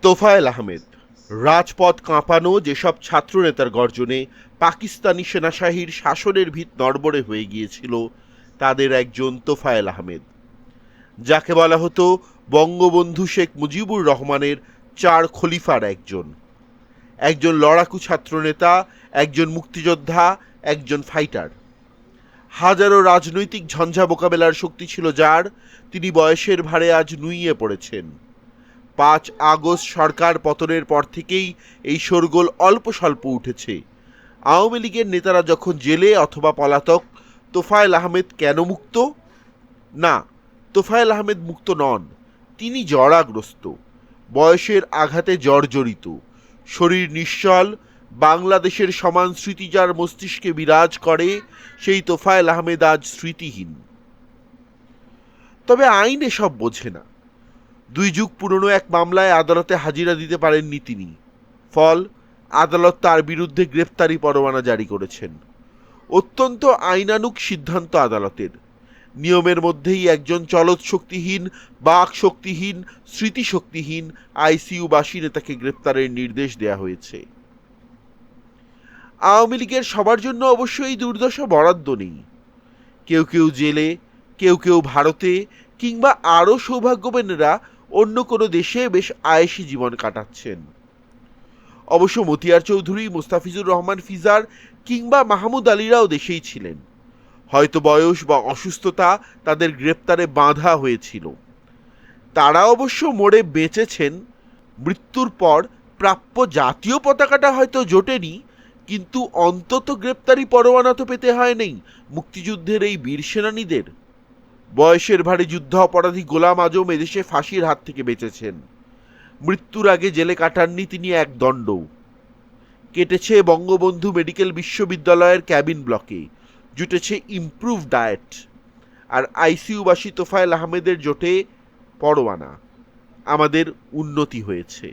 তোফায়েল আহমেদ, রাজপথ কাঁপানো যেসব ছাত্রনেতার গর্জনে পাকিস্তানি সেনাশাহীর শাসনের ভিত নড়বড়ে হয়ে গিয়েছিল, তাদের একজন তোফায়েল আহমেদ, যাকে বলা হতো বঙ্গবন্ধু শেখ মুজিবুর রহমানের চার খলিফার একজন। একজন লড়াকু ছাত্রনেতা, একজন মুক্তিযোদ্ধা, একজন ফাইটার। হাজারো রাজনৈতিক ঝঞ্ঝা মোকাবেলার শক্তি ছিল যার, তিনি বয়সের ভারে আজ নুইয়ে পড়েছেন। ৫ আগস্ট সরকার পতনের পর থেকেই এই শোরগোল অল্প স্বল্প উঠেছে। আওয়ামী লীগের নেতারা যখন জেলে অথবা পলাতক, তোফায়েল আহমেদ কেন মুক্ত? না, তোফায়েল আহমেদ মুক্ত নন। তিনি জরাগ্রস্ত, বয়সের আঘাতে জর্জরিত, শরীর নিশ্চল। বাংলাদেশের সমান স্মৃতি যার মস্তিষ্কে বিরাজ করে, সেই তোফায়েল আহমেদ আজ স্মৃতিহীন। তবে আইন এসব বোঝে না। ২ যুগ পুরনো এক মামলায় আদালতে হাজিরা দিতে পারেননি তিনি। ফল, আদালত তার বিরুদ্ধে গ্রেপ্তারি পরোয়ানা জারি করেছেন। অত্যন্ত আইনানুগ সিদ্ধান্ত আদালতের। নিয়মের মধ্যেই একজন চলৎ শক্তিহীন, বাক শক্তিহীন, স্মৃতিশক্তিহীন আইসিইউবাসী নেতাকে গ্রেপ্তারের নির্দেশ দেয়া হয়েছে। আওয়ামী লীগের সবার জন্য অবশ্যই দুর্দশা বরাদ্দ নেই। কেউ কেউ জেলে, কেউ কেউ ভারতে, কিংবা আরও সৌভাগ্যবানেরা অন্য কোনো দেশে বেশ আয়েশি জীবন কাটাচ্ছেন। অবশ্য মতিয়ার চৌধুরী, মোস্তাফিজুর রহমান ফিজার কিংবা মাহমুদ আলীরাও দেশেই ছিলেন। হয়তো বয়স বা অসুস্থতা তাদের গ্রেপ্তারে বাধা হয়েছিল। তারা অবশ্য মোড়ে বেঁচেছেন। মৃত্যুর পর প্রাপ্য জাতীয় পতাকাটা হয়তো জোটেনি, কিন্তু অন্তত গ্রেপ্তারি পরোয়ানা তো পেতে হয়নি মুক্তিযুদ্ধের এই বীর সেনানীদের। বয়সের ভারে যুদ্ধ অপরাধী গোলাম আজম এদেশে ফাঁসির হাত থেকে বেঁচেছেন। মৃত্যুর আগে জেলে কাটাননি তিনি এক দণ্ডও। কেটেছে বঙ্গবন্ধু মেডিকেল বিশ্ববিদ্যালয়ের ক্যাবিন ব্লকে, জুটেছে ইমপ্রুভ ডায়েট। আর আইসিইউবাসী তোফায়েল আহমেদের জোটে পরোয়ানা। আমাদের উন্নতি হয়েছে।